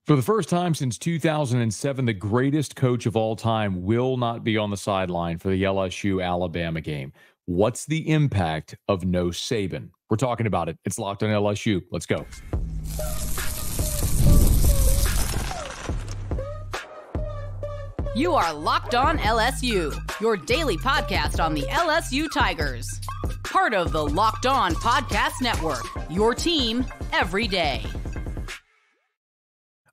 For the first time since 2007, the greatest coach of all time will not be on the sideline for the LSU-Alabama game. What's the impact of no Saban? We're talking about it. It's Locked on LSU. Let's go. You are Locked on LSU, your daily podcast on the LSU Tigers. Part of the Locked On Podcast Network, your team every day.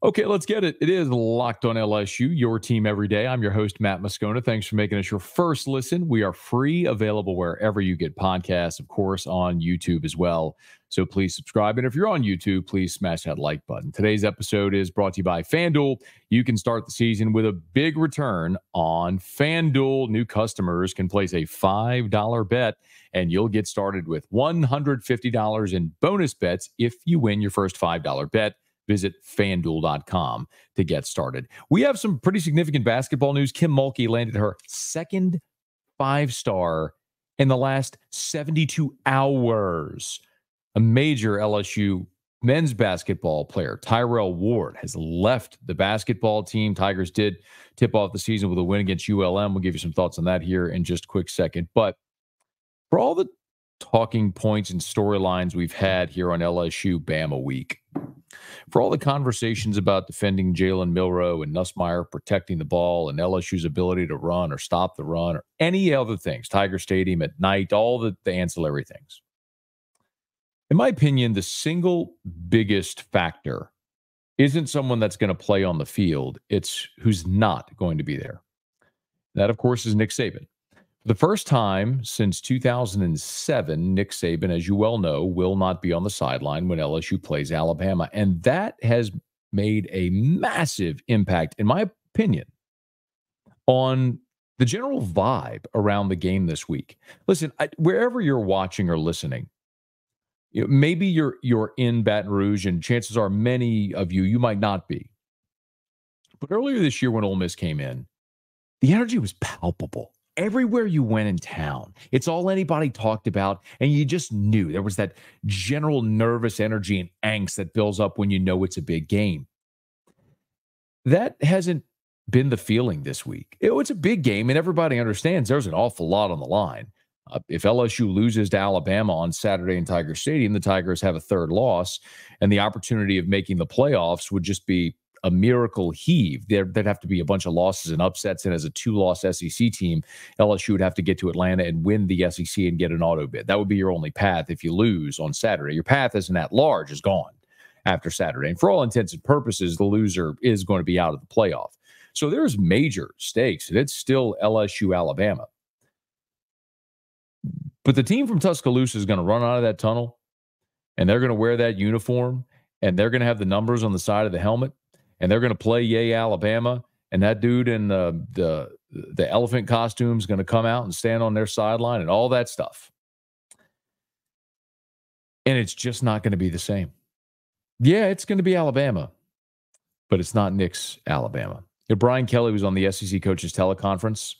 Okay, let's get it. It is Locked on LSU, your team every day. I'm your host, Matt Moscona. Thanks for making us your first listen. We are free, available wherever you get podcasts, of course, on YouTube as well. So please subscribe. And if you're on YouTube, please smash that like button. Today's episode is brought to you by FanDuel. You can start the season with a big return on FanDuel. New customers can place a $5 bet, and you'll get started with $150 in bonus bets if you win your first $5 bet. Visit FanDuel.com to get started. We have some pretty significant basketball news. Kim Mulkey landed her second 5-star in the last 72 hours. A major LSU men's basketball player, Tyrell Ward, has left the basketball team. Tigers did tip off the season with a win against ULM. We'll give you some thoughts on that here in just a quick second. But for all the talking points and storylines we've had here on LSU Bama Week, for all the conversations about defending Jalen Milroe and Nussmeier protecting the ball and LSU's ability to run or stop the run or any other things, Tiger Stadium at night, all the ancillary things. In my opinion, the single biggest factor isn't someone that's going to play on the field. It's who's not going to be there. That, of course, is Nick Saban. For the first time since 2007, Nick Saban, as you well know, will not be on the sideline when LSU plays Alabama. And that has made a massive impact, in my opinion, on the general vibe around the game this week. Listen, wherever you're watching or listening, maybe you're in Baton Rouge, and chances are many of you might not be. But earlier this year when Ole Miss came in, the energy was palpable. Everywhere you went in town, it's all anybody talked about, and you just knew there was that general nervous energy and angst that builds up when you know it's a big game. That hasn't been the feeling this week. It's a big game, and everybody understands there's an awful lot on the line. If LSU loses to Alabama on Saturday in Tiger Stadium, the Tigers have a third loss, and the opportunity of making the playoffs would just be a miracle heave. There'd have to be a bunch of losses and upsets, and as a 2-loss SEC team, LSU would have to get to Atlanta and win the SEC and get an auto bid. That would be your only path if you lose on Saturday. Your path as an at-large is gone after Saturday, and for all intents and purposes, the loser is going to be out of the playoff. So there's major stakes, and it's still LSU-Alabama. But the team from Tuscaloosa is going to run out of that tunnel, and they're going to wear that uniform, and they're going to have the numbers on the side of the helmet, and they're going to play Yay Alabama, and that dude in the elephant costume is going to come out and stand on their sideline and all that stuff. And it's just not going to be the same. Yeah, it's going to be Alabama, but it's not Nick's Alabama. Brian Kelly was on the SEC coaches teleconference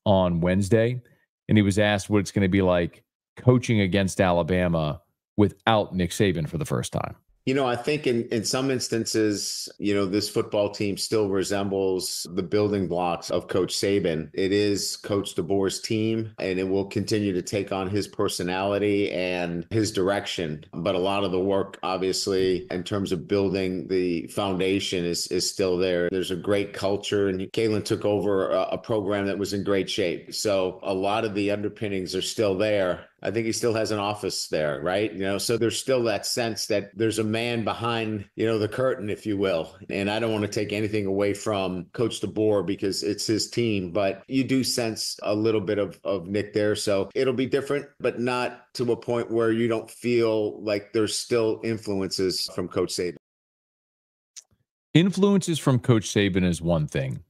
on Wednesday, and he was asked what it's going to be like coaching against Alabama without Nick Saban for the first time. I think in some instances, this football team still resembles the building blocks of Coach Sabin. It is Coach DeBoer's team, and it will continue to take on his personality and his direction. But a lot of the work, obviously, in terms of building the foundation is still there. There's a great culture, and Kalen took over a program that was in great shape. So a lot of the underpinnings are still there. I think he still has an office there, right? So there's still that sense that there's a man behind, the curtain, if you will. And I don't want to take anything away from Coach DeBoer because it's his team, but you do sense a little bit of Nick there. So it'll be different, but not to a point where you don't feel like there's still influences from Coach Saban. Influences from Coach Saban is one thing.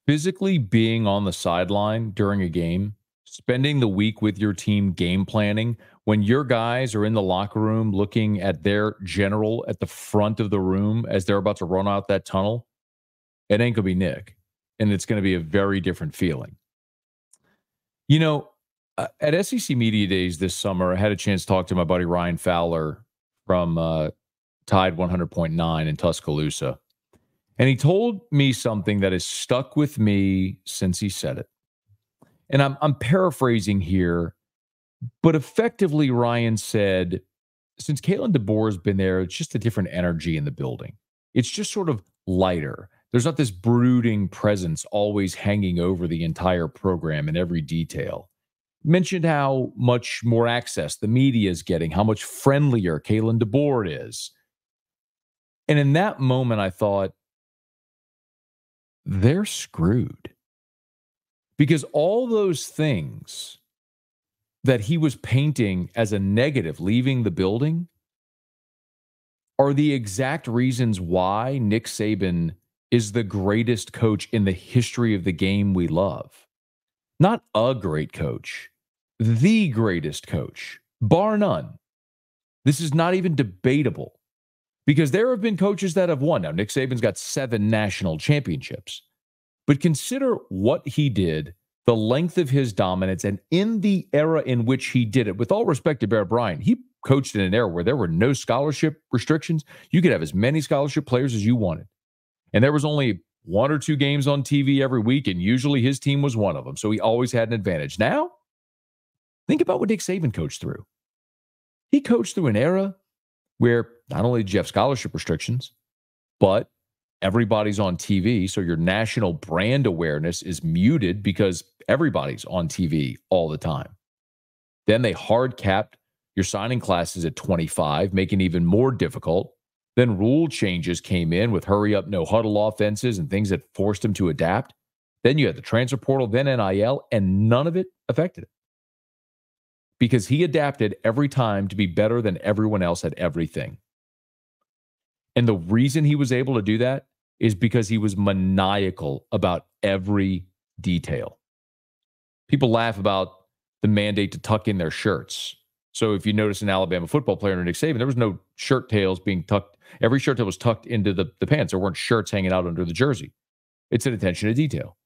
Physically being on the sideline during a game, spending the week with your team game planning, when your guys are in the locker room looking at their general at the front of the room as they're about to run out that tunnel, it ain't going to be Nick. And it's going to be a very different feeling. At SEC Media Days this summer, I had a chance to talk to my buddy Ryan Fowler from Tide 100.9 in Tuscaloosa. And he told me something that has stuck with me since he said it. And I'm paraphrasing here, but effectively Ryan said, since Kalen DeBoer has been there, it's just a different energy in the building. It's just sort of lighter. There's not this brooding presence always hanging over the entire program in every detail. Mentioned how much more access the media is getting, how much friendlier Kalen DeBoer is. And in that moment, I thought, they're screwed. Because all those things that he was painting as a negative leaving the building are the exact reasons why Nick Saban is the greatest coach in the history of the game we love. Not a great coach, the greatest coach, bar none. This is not even debatable because there have been coaches that have won. Now, Nick Saban's got 7 national championships, but consider what he did, the length of his dominance, and in the era in which he did it. With all respect to Bear Bryant, he coached in an era where there were no scholarship restrictions. You could have as many scholarship players as you wanted. And there was only 1 or 2 games on TV every week, and usually his team was one of them. So he always had an advantage. Now, think about what Nick Saban coached through. He coached through an era where not only did you have scholarship restrictions, but everybody's on TV. So your national brand awareness is muted because everybody's on TV all the time. Then they hard capped your signing classes at 25, making it even more difficult. Then rule changes came in with hurry up, no huddle offenses and things that forced him to adapt. Then you had the transfer portal, then NIL, and none of it affected it. Because he adapted every time to be better than everyone else at everything. And the reason he was able to do that is because he was maniacal about every detail. People laugh about the mandate to tuck in their shirts. So if you notice an Alabama football player under Nick Saban, there was no shirt tails being tucked. Every shirt tail was tucked into the pants. There weren't shirts hanging out under the jersey. It's an attention to detail.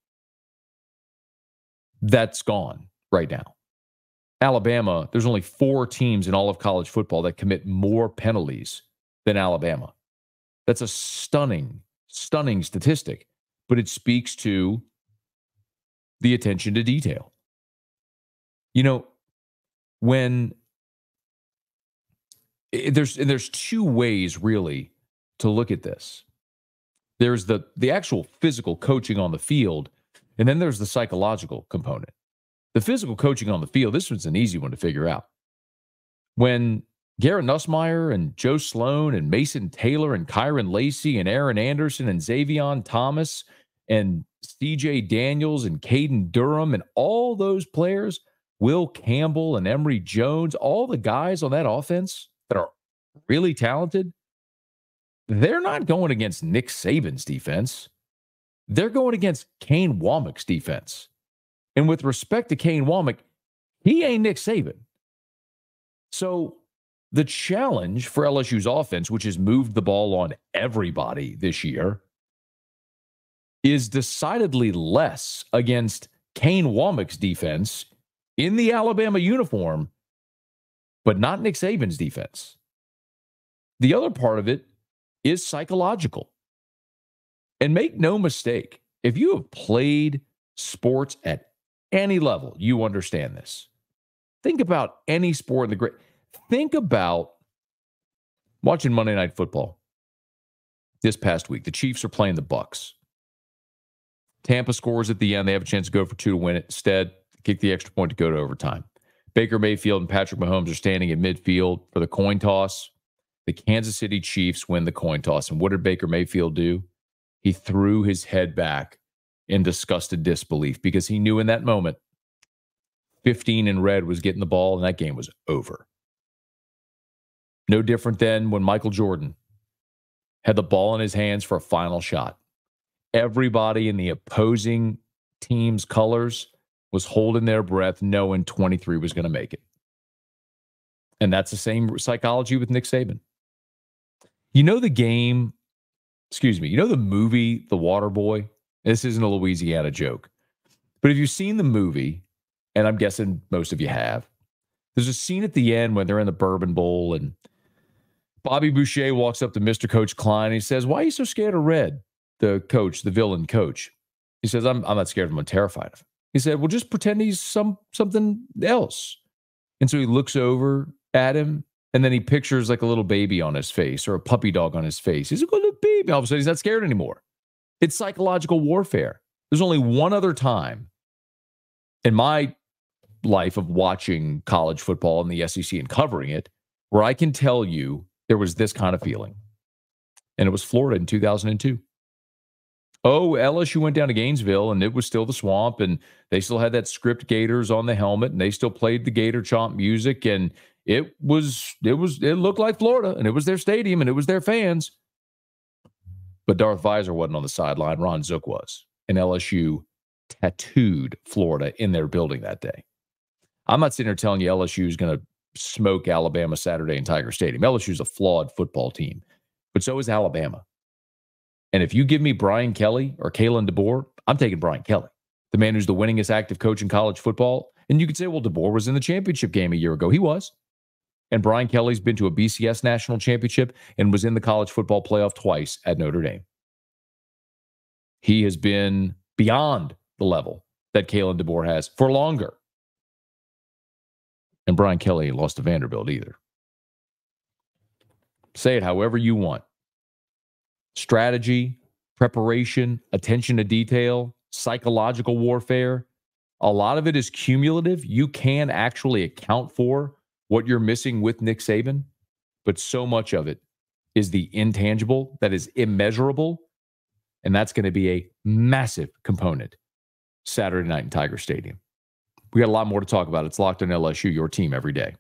That's gone right now. Alabama, there's only 4 teams in all of college football that commit more penalties than Alabama. That's a stunning statistic, but it speaks to the attention to detail. You know, when there's 2 ways really to look at this. There's the actual physical coaching on the field, and then there's the psychological component. The physical coaching on the field, this one's an easy one to figure out. When Garrett Nussmeier and Joe Sloan and Mason Taylor and Kyron Lacey and Aaron Anderson and Xavion Thomas and CJ Daniels and Caden Durham and all those players, Will Campbell and Emory Jones, all the guys on that offense that are really talented, they're not going against Nick Saban's defense. They're going against Kane Wommack's defense. And with respect to Kane Wommack, he ain't Nick Saban. So the challenge for LSU's offense, which has moved the ball on everybody this year, is decidedly less against Kane Wommack's defense in the Alabama uniform, but not Nick Saban's defense. The other part of it is psychological. And make no mistake, if you have played sports at any level, you understand this. Think about any sport in the great. Think about watching Monday Night Football this past week. The Chiefs are playing the Bucs. Tampa scores at the end. They have a chance to go for 2 to win it. Instead, kick the extra point to go to overtime. Baker Mayfield and Patrick Mahomes are standing in midfield for the coin toss. The Kansas City Chiefs win the coin toss. And what did Baker Mayfield do? He threw his head back in disgusted disbelief because he knew in that moment 15 in red was getting the ball and that game was over. No different than when Michael Jordan had the ball in his hands for a final shot. Everybody in the opposing team's colors was holding their breath knowing 23 was going to make it. And that's the same psychology with Nick Saban. You know the movie The Water Boy? This isn't a Louisiana joke. But if you've seen the movie, and I'm guessing most of you have, there's a scene at the end when they're in the Bourbon Bowl and Bobby Boucher walks up to Mr. Coach Klein and he says, "Why are you so scared of red?" the coach, the villain coach. He says, I'm not scared of him. I'm terrified of him. He said, well, just pretend he's something else. And so he looks over at him, and then he pictures like a little baby on his face or a puppy dog on his face. He's like, oh, little baby. All of a sudden, he's not scared anymore. It's psychological warfare. There's only one other time in my life of watching college football in the SEC and covering it where I can tell you there was this kind of feeling. And it was Florida in 2002. Oh, LSU went down to Gainesville, and it was still the swamp, and they still had that script Gators on the helmet, and they still played the Gator chomp music, and it looked like Florida, and it was their stadium, and it was their fans. But Darth Visor wasn't on the sideline. Ron Zook was. And LSU tattooed Florida in their building that day. I'm not sitting here telling you LSU is going to smoke Alabama Saturday in Tiger Stadium. LSU is a flawed football team, but so is Alabama. And if you give me Brian Kelly or Kalen DeBoer, I'm taking Brian Kelly, the man who's the winningest active coach in college football. And you could say, well, DeBoer was in the championship game a year ago. He was. And Brian Kelly's been to a BCS national championship and was in the college football playoff twice at Notre Dame. He has been beyond the level that Kalen DeBoer has for longer. And Brian Kelly ain't lost to Vanderbilt either. Say it however you want. Strategy, preparation, attention to detail, psychological warfare. A lot of it is cumulative. You can actually account for what you're missing with Nick Saban, but so much of it is the intangible that is immeasurable, and that's going to be a massive component Saturday night in Tiger Stadium. We got a lot more to talk about. It's Locked on LSU, your team every day.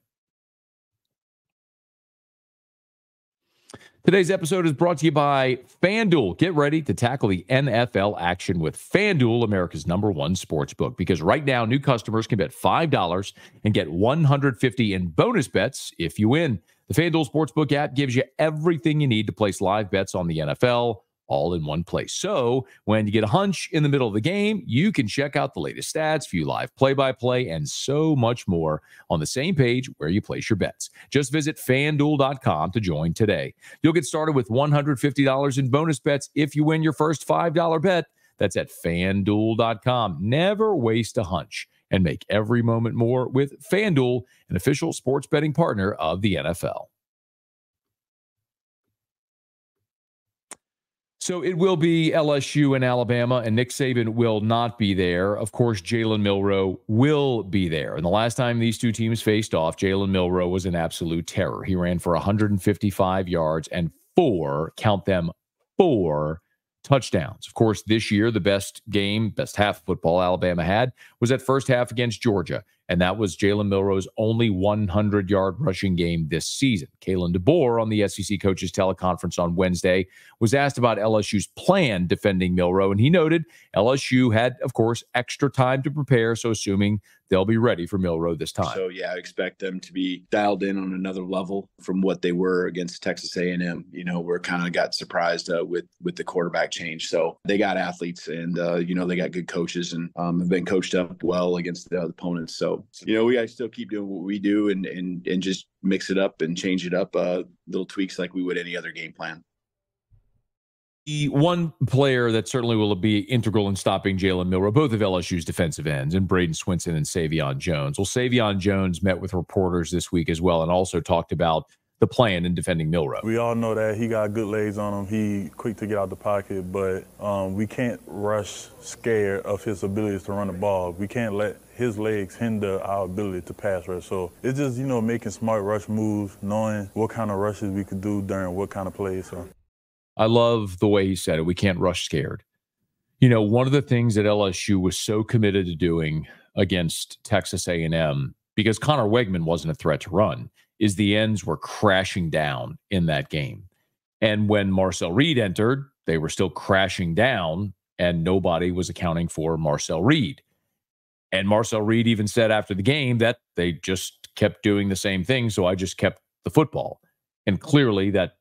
Today's episode is brought to you by FanDuel. Get ready to tackle the NFL action with FanDuel, America's #1 sportsbook. Because right now, new customers can bet $5 and get $150 in bonus bets if you win. The FanDuel Sportsbook app gives you everything you need to place live bets on the NFL, all in one place. So when you get a hunch in the middle of the game, you can check out the latest stats, view live play-by-play, and so much more on the same page where you place your bets. Just visit FanDuel.com to join today. You'll get started with $150 in bonus bets if you win your first $5 bet. That's at FanDuel.com. Never waste a hunch and make every moment more with FanDuel, an official sports betting partner of the NFL. So it will be LSU and Alabama, and Nick Saban will not be there. Of course, Jalen Milroe will be there. And the last time these two teams faced off, Jalen Milroe was an absolute terror. He ran for 155 yards and count them, four touchdowns. Of course, this year, the best half of football Alabama had was that first half against Georgia. And that was Jalen Milroe's only 100-yard rushing game this season. Kalen DeBoer on the SEC coaches teleconference on Wednesday was asked about LSU's plan defending Milroe, and he noted LSU had, of course, extra time to prepare, so assuming they'll be ready for Milroe this time. So, yeah, I expect them to be dialed in on another level from what they were against Texas A&M. You know, we're kind of got surprised with the quarterback change. So they got athletes and, they got good coaches and have been coached up well against the opponents. So, we got to still keep doing what we do and just mix it up and change it up, little tweaks like we would any other game plan. The one player that certainly will be integral in stopping Jalen Milroe, both of LSU's defensive ends, and Braden Swinson and Savion Jones. Well, Savion Jones met with reporters this week as well and also talked about the plan in defending Milroe. We all know that he got good legs on him. He quick to get out the pocket, but we can't rush scared of his abilities to run the ball. We can't let his legs hinder our ability to pass rush. So it's just, making smart rush moves, knowing what kind of rushes we could do during what kind of plays. So I love the way he said it. We can't rush scared. One of the things that LSU was so committed to doing against Texas A&M, because Connor Wegman wasn't a threat to run, is the ends were crashing down in that game. And when Marcel Reed entered, they were still crashing down, and nobody was accounting for Marcel Reed. And Marcel Reed even said after the game that they just kept doing the same thing, so I just kept the football. And clearly that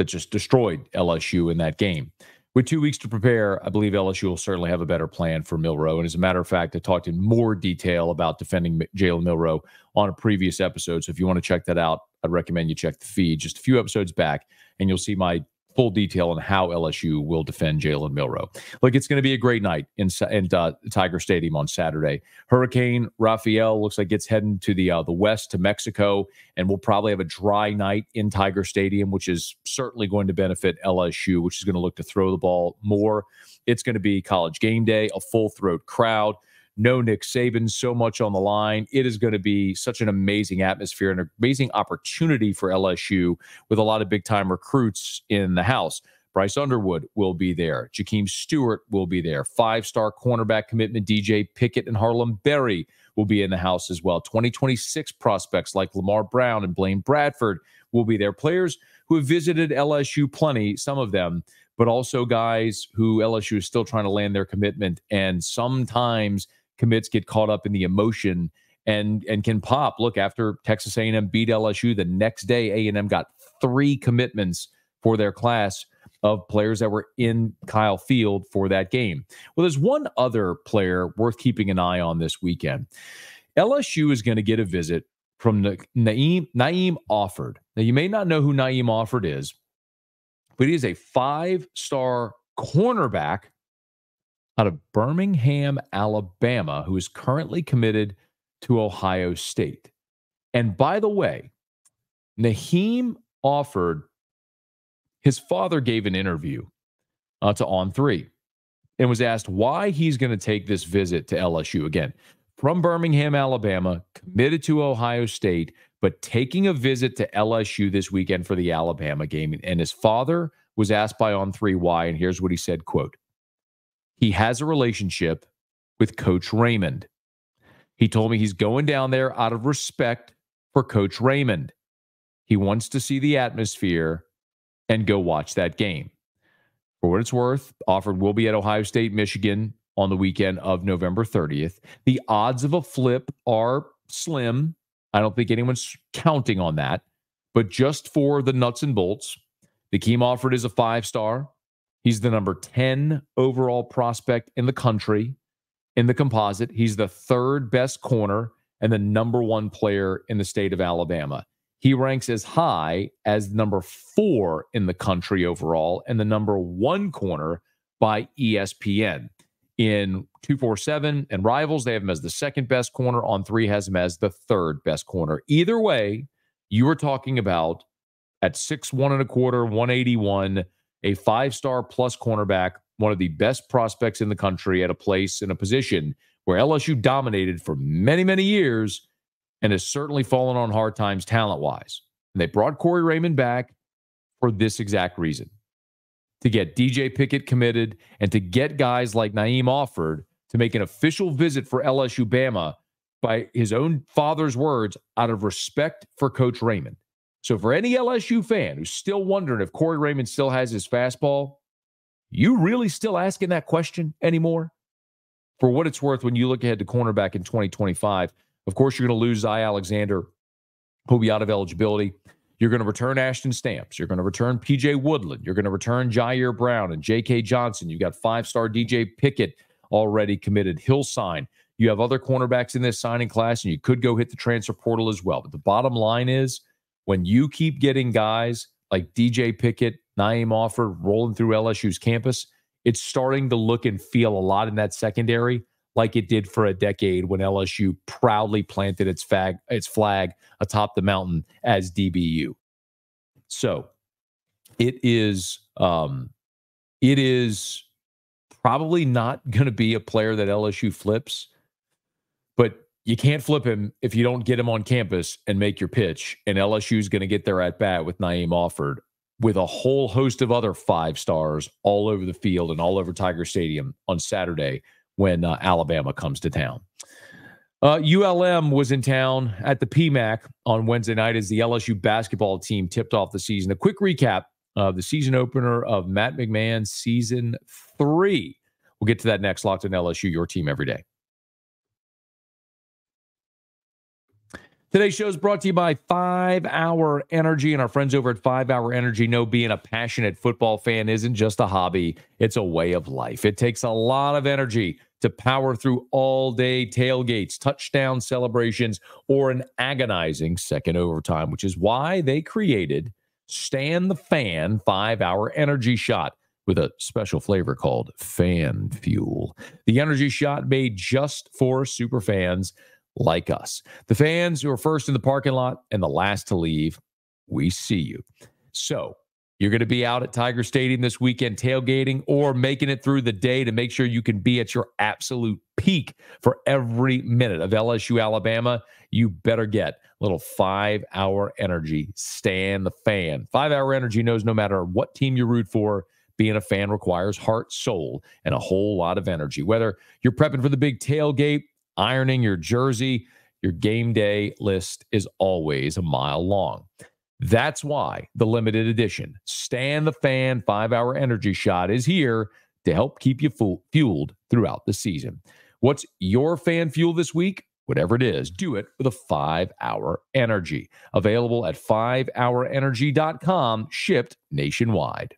just destroyed LSU in that game. With 2 weeks to prepare, I believe LSU will certainly have a better plan for Milroe. And as a matter of fact, I talked in more detail about defending Jalen Milroe on a previous episode. So if you want to check that out, I'd recommend you check the feed just a few episodes back, and you'll see my full detail on how LSU will defend Jalen Milroe. Look, it's going to be a great night in Tiger Stadium on Saturday. Hurricane Rafael looks like it's heading to the west to Mexico, and we'll probably have a dry night in Tiger Stadium, which is certainly going to benefit LSU, which is going to look to throw the ball more. It's going to be college game day, a full-throat crowd. No Nick Saban, so much on the line. It is going to be such an amazing atmosphere and an amazing opportunity for LSU with a lot of big-time recruits in the house. Bryce Underwood will be there. Jakeem Stewart will be there. 5-star cornerback commitment DJ Pickett and Harlem Berry will be in the house as well. 2026 prospects like Lamar Brown and Blaine Bradford will be there. Players who have visited LSU plenty, some of them, but also guys who LSU is still trying to land their commitment, and sometimes commits get caught up in the emotion and can pop. Look, after Texas A&M beat LSU, the next day A&M got 3 commitments for their class of players that were in Kyle Field for that game. Well, there's one other player worth keeping an eye on this weekend. LSU is going to get a visit from Naeem Offord. Now, you may not know who Naeem Offord is, but he is a 5-star cornerback out of Birmingham, Alabama, who is currently committed to Ohio State. And by the way, Naeem Offord, his father gave an interview to On3 and was asked why he's going to take this visit to LSU. Again, from Birmingham, Alabama, committed to Ohio State, but taking a visit to LSU this weekend for the Alabama game. And his father was asked by On3 why, and here's what he said, quote, "He has a relationship with Coach Raymond. He told me he's going down there out of respect for Coach Raymond. He wants to see the atmosphere and go watch that game." For what it's worth, Offord will be at Ohio State, Michigan on the weekend of November 30th. The odds of a flip are slim. I don't think anyone's counting on that. But just for the nuts and bolts, Naeem Offord is a 5-star. He's the number 10 overall prospect in the country in the composite. He's the 3rd best corner and the number 1 player in the state of Alabama. He ranks as high as number 4 in the country overall and the number 1 corner by ESPN. In 247 and Rivals, they have him as the 2nd best corner. On3 has him as the 3rd best corner. Either way, you were talking about at 6'1 1/4, 181, a 5-star plus cornerback, one of the best prospects in the country at a place in a position where LSU dominated for many, many years and has certainly fallen on hard times talent-wise. And they brought Corey Raymond back for this exact reason, to get DJ Pickett committed and to get guys like Naeem Offord to make an official visit for LSU-Bama, by his own father's words, out of respect for Coach Raymond. So for any LSU fan who's still wondering if Corey Raymond still has his fastball, you really still asking that question anymore? For what it's worth, when you look ahead to cornerback in 2025, of course, you're going to lose Zy Alexander, who'll be out of eligibility. You're going to return Ashton Stamps. You're going to return P.J. Woodland. You're going to return Jair Brown and J.K. Johnson. You've got 5-star DJ Pickett already committed. He'll sign. You have other cornerbacks in this signing class, and you could go hit the transfer portal as well. But the bottom line is, when you keep getting guys like DJ Pickett, Naeem Offord rolling through LSU's campus, it's starting to look and feel a lot in that secondary like it did for a decade when LSU proudly planted its flag atop the mountain as DBU. So it is probably not going to be a player that LSU flips, but you can't flip him if you don't get him on campus and make your pitch. And LSU is going to get there at bat with Naeem Offord, with a whole host of other 5-stars all over the field and all over Tiger Stadium on Saturday when Alabama comes to town. ULM was in town at the PMAC on Wednesday night as the LSU basketball team tipped off the season. A quick recap of the season opener of Matt McMahon Season 3. We'll get to that next. Locked on LSU, your team every day. Today's show is brought to you by 5 Hour Energy, and our friends over at 5 Hour Energy know being a passionate football fan isn't just a hobby, it's a way of life. It takes a lot of energy to power through all-day tailgates, touchdown celebrations, or an agonizing second overtime, which is why they created Stan the Fan 5-hour energy shot with a special flavor called Fan Fuel. The energy shot made just for super fans like us. The fans who are first in the parking lot and the last to leave, we see you. So you're going to be out at Tiger Stadium this weekend tailgating or making it through the day to make sure you can be at your absolute peak for every minute of LSU-Alabama. You better get a little 5-hour energy. Stan the Fan. 5-hour energy knows no matter what team you root for, being a fan requires heart, soul, and a whole lot of energy. Whether you're prepping for the big tailgate, ironing your jersey, your game day list is always a mile long. That's why the limited edition Stan the Fan 5-hour energy shot is here to help keep you fueled throughout the season. What's your fan fuel this week? Whatever it is, do it with a 5-hour energy. Available at 5hourenergy.com, shipped nationwide.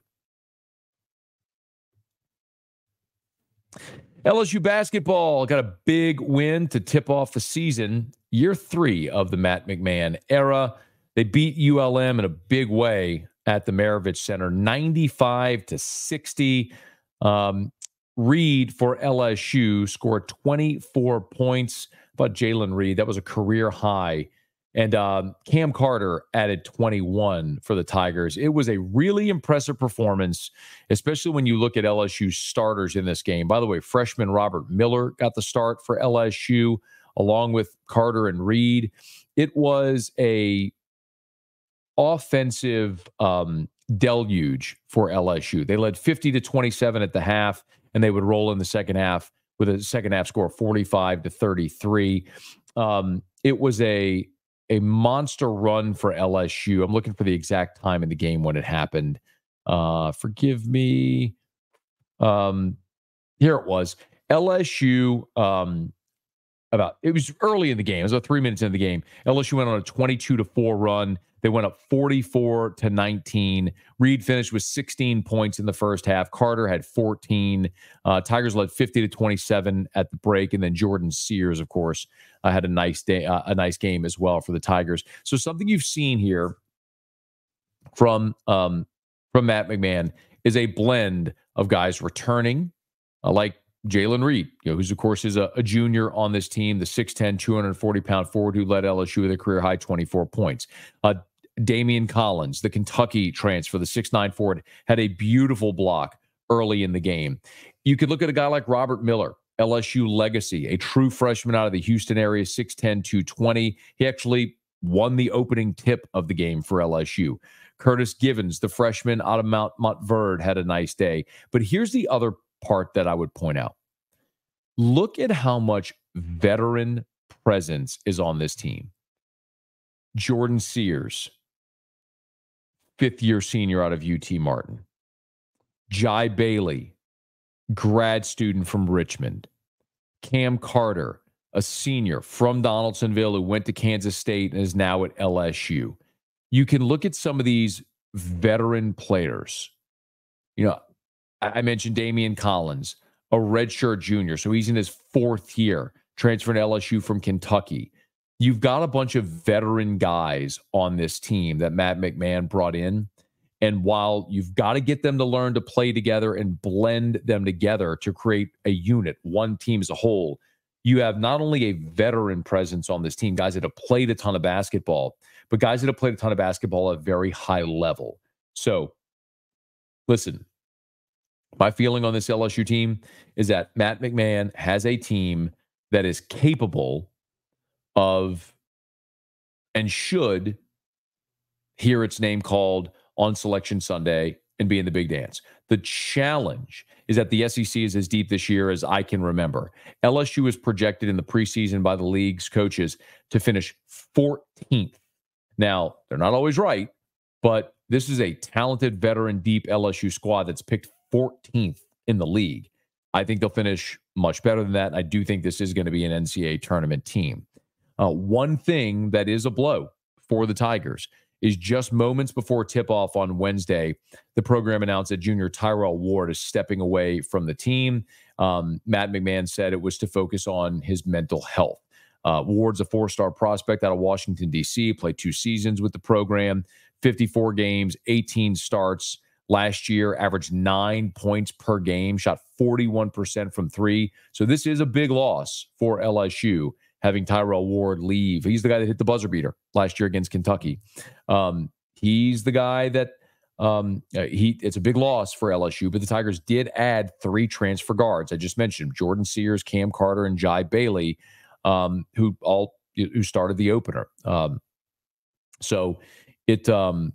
LSU basketball got a big win to tip off the season, year 3 of the Matt McMahon era. They beat ULM in a big way at the Maravich Center, 95-60. Reed for LSU scored 24 points. But Jalen Reed, that was a career high. And Cam Carter added 21 for the Tigers. It was a really impressive performance, especially when you look at LSU starters in this game. By the way, freshman Robert Miller got the start for LSU, along with Carter and Reed. It was a offensive deluge for LSU. They led 50-27 at the half, and they would roll in the second half with a second half score of 45-33. It was a monster run for LSU. I'm looking for the exact time in the game when it happened. Forgive me. Here it was. LSU, it was early in the game. It was about 3 minutes into the game. LSU went on a 22-4 run. They went up 44-19. Reed finished with 16 points in the first half. Carter had 14. Tigers led 50-27 at the break, and then Jordan Sears, of course, had a nice day, a nice game as well for the Tigers. So something you've seen here from Matt McMahon is a blend of guys returning, like Jalen Reed, who's of course is a junior on this team, the 6'10", 240-pound forward who led LSU with a career high 24 points. Damian Collins, the Kentucky transfer, the 6'9" forward, had a beautiful block early in the game. You could look at a guy like Robert Miller, LSU legacy, a true freshman out of the Houston area, 6'10", 220. He actually won the opening tip of the game for LSU. Curtis Givens, the freshman out of Mount Montverde, had a nice day. But here's the other part that I would point out. Look at how much veteran presence is on this team. Jordan Sears, fifth-year senior out of UT Martin. Jai Bailey, grad student from Richmond. Cam Carter, a senior from Donaldsonville who went to Kansas State and is now at LSU. You can look at some of these veteran players. I mentioned Damian Collins, a redshirt junior, so he's in his 4th year, transferring to LSU from Kentucky. You've got a bunch of veteran guys on this team that Matt McMahon brought in. And while you've got to get them to learn to play together and blend them together to create a unit, one team as a whole, you have not only a veteran presence on this team, guys that have played a ton of basketball, but guys that have played a ton of basketball at a very high level. So, listen, my feeling on this LSU team is that Matt McMahon has a team that is capable of and should hear its name called on Selection Sunday and be in the big dance. The challenge is that the SEC is as deep this year as I can remember. LSU is projected in the preseason by the league's coaches to finish 14th. Now, they're not always right, but this is a talented, veteran, deep LSU squad that's picked 14th in the league. I think they'll finish much better than that. I do think this is going to be an NCAA tournament team. One thing that is a blow for the Tigers is just moments before tip-off on Wednesday, the program announced that junior Tyrell Ward is stepping away from the team. Matt McMahon said it was to focus on his mental health. Ward's a 4-star prospect out of Washington, D.C., played 2 seasons with the program. 54 games, 18 starts. Last year, averaged 9 points per game, shot 41% from three. So this is a big loss for LSU, having Tyrell Ward leave. He's the guy that hit the buzzer beater last year against Kentucky. He's the guy that it's a big loss for LSU, but the Tigers did add 3 transfer guards. I just mentioned Jordan Sears, Cam Carter, and Jai Bailey, who started the opener. So it'll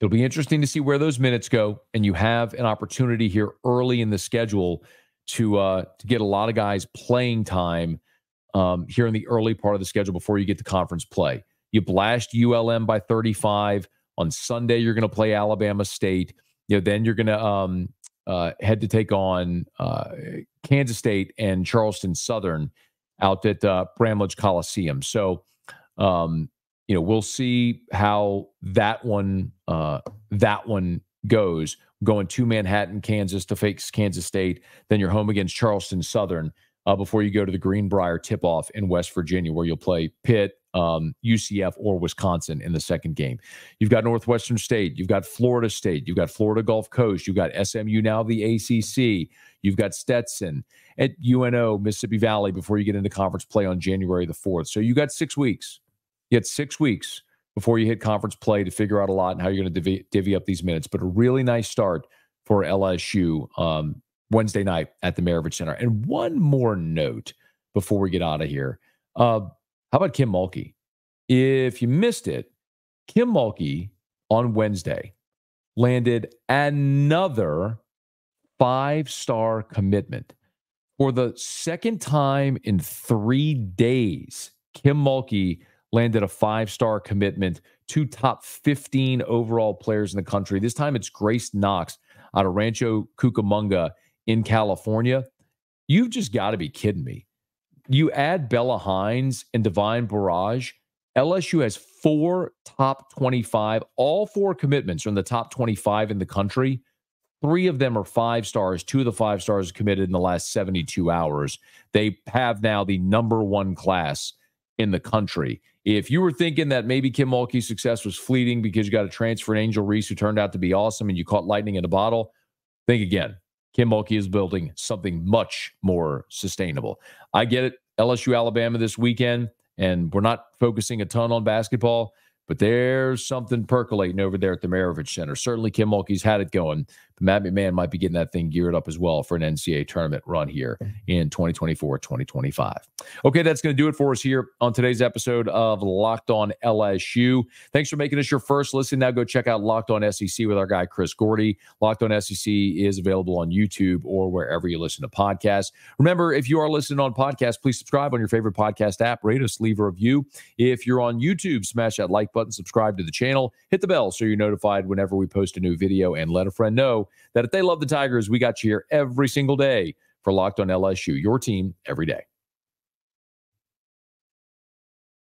be interesting to see where those minutes go, and you have an opportunity here early in the schedule to get a lot of guys playing time here in the early part of the schedule before you get to conference play. You blast ULM by 35. On Sunday, you're going to play Alabama State. Then you're going to head to take on Kansas State and Charleston Southern out at Bramlage Coliseum. So, we'll see how that one goes. Going to Manhattan, Kansas to face Kansas State. Then you're home against Charleston Southern before you go to the Greenbrier tip-off in West Virginia, where you'll play Pitt, UCF, or Wisconsin in the second game. You've got Northwestern State. You've got Florida State. You've got Florida Gulf Coast. You've got SMU, now the ACC. You've got Stetson at UNO, Mississippi Valley, before you get into conference play on January the 4th. So you got 6 weeks. You had 6 weeks before you hit conference play to figure out a lot and how you're going to divvy up these minutes. But a really nice start for LSU Wednesday night at the Maravich Center. And one more note before we get out of here. How about Kim Mulkey? If you missed it, Kim Mulkey on Wednesday landed another 5-star commitment. For the second time in 3 days, Kim Mulkey landed a 5-star commitment to top 15 overall players in the country. This time it's Grace Knox out of Rancho Cucamonga in California. You've just got to be kidding me. You add Bella Hines and Divine Barrage, LSU has 4 top 25. All 4 commitments are in the top 25 in the country. 3 of them are 5 stars. 2 of the 5 stars committed in the last 72 hours. They have now the #1 class in the country. If you were thinking that maybe Kim Mulkey's success was fleeting because you got a transfer in Angel Reese who turned out to be awesome and you caught lightning in a bottle, think again. Kim Mulkey is building something much more sustainable. I get it. LSU-Alabama this weekend, and we're not focusing a ton on basketball, but there's something percolating over there at the Maravich Center. Certainly Kim Mulkey's had it going, but Matt McMahon might be getting that thing geared up as well for an NCAA tournament run here in 2024-2025. Okay, that's going to do it for us here on today's episode of Locked On LSU. Thanks for making us your first listen. Now go check out Locked On SEC with our guy Chris Gordy. Locked On SEC is available on YouTube or wherever you listen to podcasts. Remember, if you are listening on podcasts, please subscribe on your favorite podcast app. Rate us, leave a review. If you're on YouTube, smash that like button, subscribe to the channel, hit the bell so you're notified whenever we post a new video, and let a friend know that if they love the Tigers, we got you here every single day for Locked On LSU, your team every day.